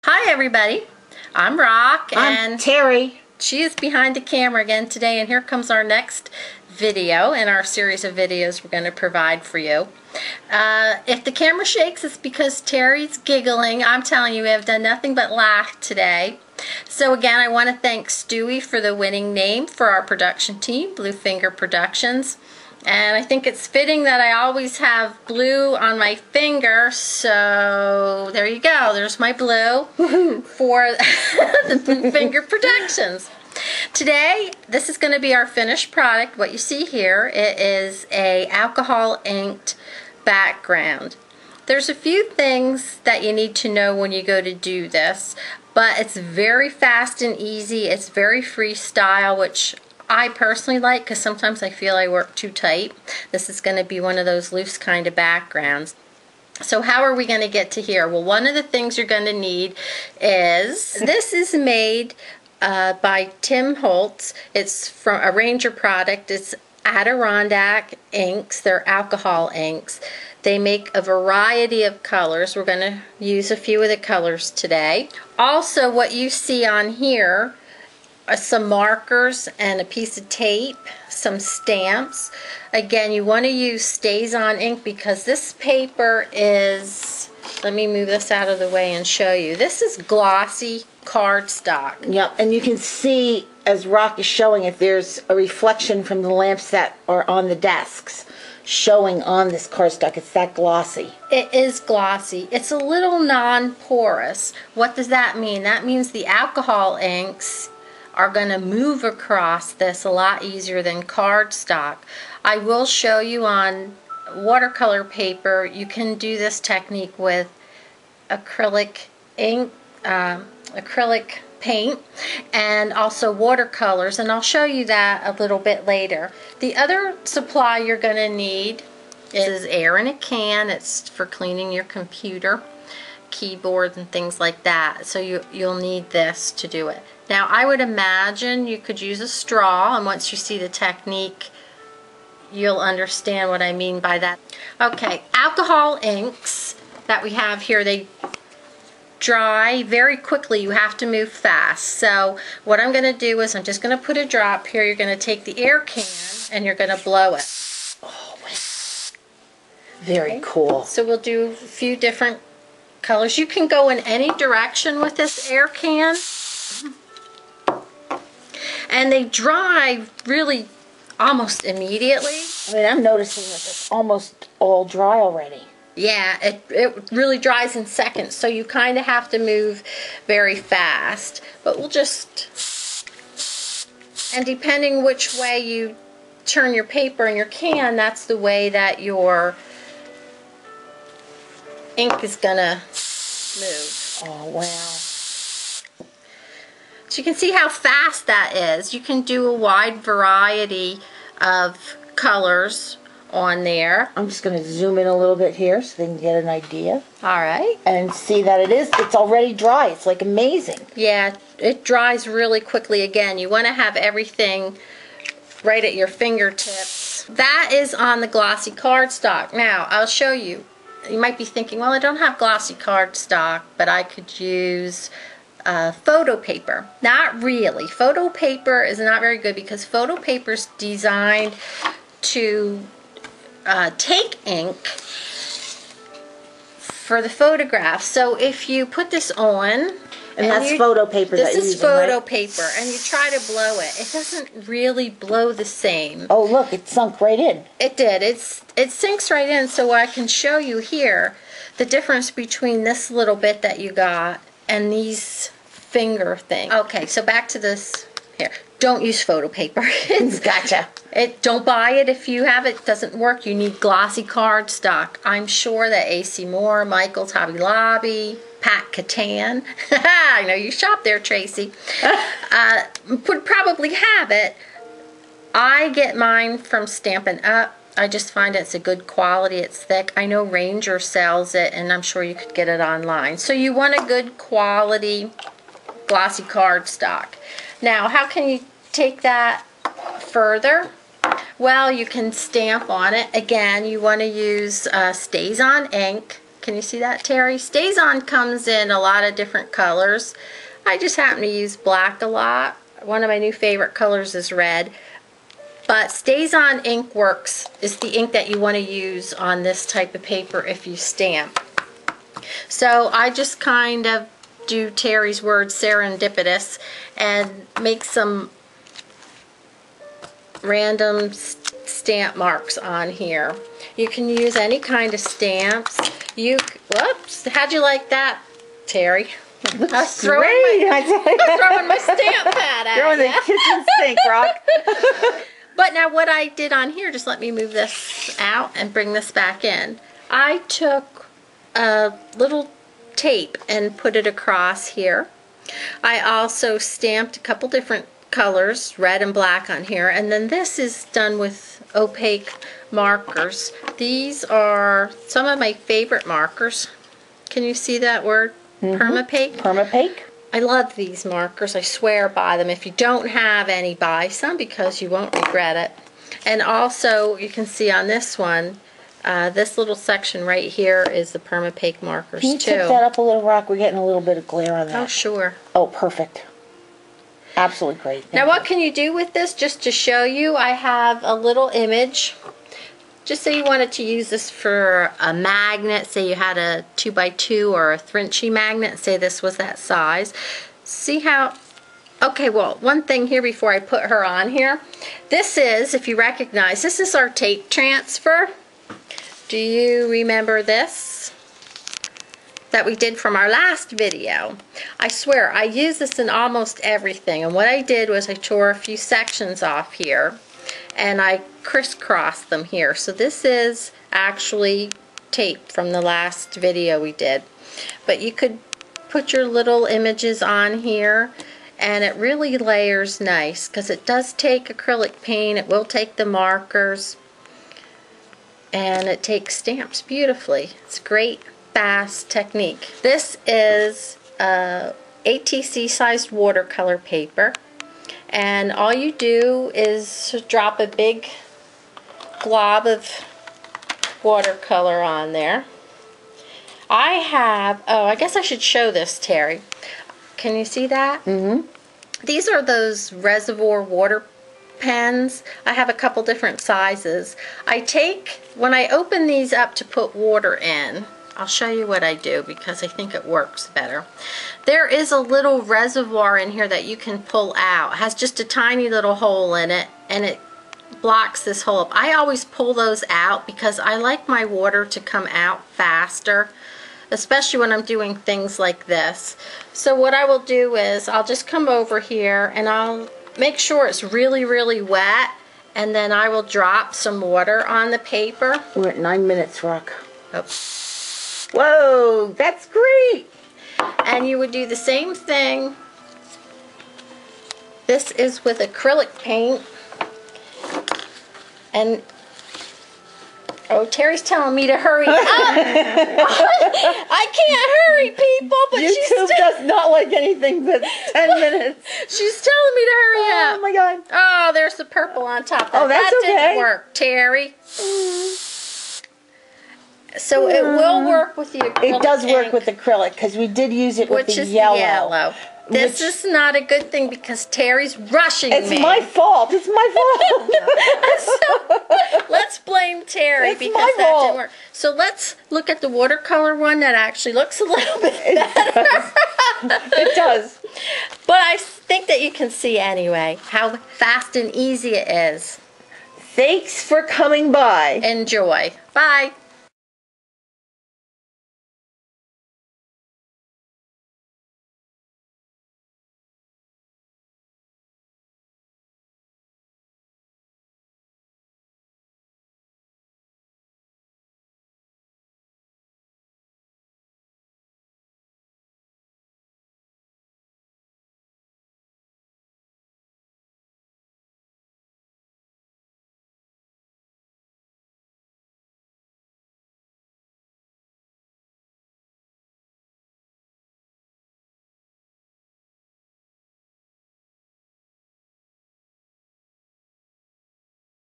Hi everybody, I'm Rock I'm Terry. She is behind the camera again today, and here comes our next video in our series of videos we're going to provide for you. If the camera shakes, it's because Terry's giggling. I'm telling you, we have done nothing but laugh today. So again, I want to thank Stewie for the winning name for our production team, Blue Finger Productions. And I think it's fitting that I always have blue on my finger, so there you go. There's my blue for the Blue Finger Productions. Today, this is going to be our finished product. What you see here, it is a alcohol inked background. There's a few things that you need to know when you go to do this, but it's very fast and easy. It's very freestyle, which I personally like because sometimes I feel I work too tight. This is going to be one of those loose kind of backgrounds. So how are we going to get to here? Well, one of the things you're going to need is, this is made by Tim Holtz. It's from a Ranger product. It's Adirondack inks. They're alcohol inks. They make a variety of colors. We're going to use a few of the colors today. Also, what you see on here are some markers and a piece of tape, some stamps. Again, you want to use StazOn ink because this paper is, let me move this out of the way and show you. This is glossy cardstock. Yep, and you can see, as Rock is showing it, there's a reflection from the lamps that are on the desks showing on this cardstock. It's that glossy. It is glossy. It's a little non-porous. What does that mean? That means the alcohol inks are going to move across this a lot easier than cardstock. I will show you on watercolor paper, you can do this technique with acrylic ink, acrylic paint, and also watercolors, and I'll show you that a little bit later. The other supply you're going to need is air in a can. It's for cleaning your computer, keyboards, and things like that. So you'll need this to do it. Now, I would imagine you could use a straw, and once you see the technique, you'll understand what I mean by that. Okay, alcohol inks that we have here, they dry very quickly. You have to move fast. So what I'm going to do is I'm just going to put a drop here. You're going to take the air can and you're going to blow it. Oh, wow. Very cool. So we'll do a few different colors. You can go in any direction with this air can. And they dry really almost immediately. I mean, I'm noticing that it's almost all dry already. Yeah, it really dries in seconds, so you kind of have to move very fast. But we'll just, and depending which way you turn your paper in your can, that's the way that your ink is gonna move. Oh, wow. So you can see how fast that is. You can do a wide variety of colors on there. I'm just going to zoom in a little bit here so they can get an idea. All right. And see that it's already dry. It's like amazing. Yeah, it dries really quickly. Again, you want to have everything right at your fingertips. That is on the glossy cardstock. Now, I'll show you. You might be thinking, well, I don't have glossy cardstock, but I could use photo paper. Not really. Photo paper is not very good because photo paper is designed to take ink for the photograph. So if you put this on, and that's photo paper that you're using, this is photo paper, and you try to blow it, it doesn't really blow the same. Oh, look, it sunk right in. It did. It sinks right in, so I can show you here the difference between this little bit that you got and these finger things. Okay, so back to this here. Don't use photo paper. Gotcha. Don't buy it if you have it. It doesn't work. You need glossy cardstock. I'm sure that A.C. Moore, Michael's Hobby Lobby, Pat Catan, I know you shop there, Tracy, would probably have it. I get mine from Stampin' Up. I just find it's a good quality. It's thick. I know Ranger sells it, and I'm sure you could get it online. So you want a good quality glossy cardstock. Now, how can you take that further? Well, you can stamp on it. Again, you want to use StazOn ink. Can you see that, Terry? Stays On comes in a lot of different colors. I just happen to use black a lot. One of my new favorite colors is red. But Stays On ink works is the ink that you want to use on this type of paper if you stamp. So I just kind of do Terry's word serendipitous and make some random stamp marks on here. You can use any kind of stamps. Whoops, how'd you like that, Terry? I was throwing my stamp pad at Throwing the kitchen sink, Rock. But now what I did on here, just let me move this out and bring this back in. I took a little tape and put it across here. I also stamped a couple different colors, red and black on here, and then this is done with opaque markers. These are some of my favorite markers. Can you see that word? Permapaque? Permapaque. I love these markers. I swear by them. If you don't have any, buy some because you won't regret it. And also, you can see on this one, this little section right here is the Permapaque markers too. Can you tip that up a little, Rock? We're getting a little bit of glare on that. Oh, sure. Oh, perfect. Absolutely great. Now what can you do with this? Just to show you, I have a little image. Just say you wanted to use this for a magnet, say you had a 2x2 or a 3" magnet, say this was that size. See how, okay, well, one thing here before I put her on here. This is, if you recognize, this is our tape transfer. Do you remember this? That we did from our last video. I swear, I use this in almost everything. And what I did was I tore a few sections off here and I crisscrossed them here. So this is actually tape from the last video we did. But you could put your little images on here and it really layers nice because it does take acrylic paint, it will take the markers, and it takes stamps beautifully. It's great, fast technique. This is ATC sized watercolor paper, and all you do is drop a big glob of watercolor on there. I have, oh, I guess I should show this, Terry. Can you see that? Mm-hmm. These are those Reservoir water pens. I have a couple different sizes. When I open these up to put water in, I'll show you what I do because I think it works better. There is a little reservoir in here that you can pull out. It has just a tiny little hole in it and it blocks this hole up. I always pull those out because I like my water to come out faster, especially when I'm doing things like this. So what I will do is I'll just come over here and I'll make sure it's really, really wet, and then I will drop some water on the paper. We're at 9 minutes, Rock. Oh. Whoa, that's great. And you would do the same thing. This is with acrylic paint. And oh, Terry's telling me to hurry up. I can't hurry, people, but YouTube does not like anything that's 10 minutes. She's telling me to hurry up. Oh my God. Oh, there's the purple on top. Oh, that's that okay. Didn't work, Terry. So it will work with the acrylic. It does work ink, with acrylic because we did use it with which the is yellow. yellow. This is not a good thing because Terry's rushing me. It's my fault. It's my fault. So, let's blame Terry It's because my that fault. didn't work. So let's look at the watercolor one that actually looks a little bit better. It does. But I think that you can see anyway how fast and easy it is. Thanks for coming by. Enjoy. Bye.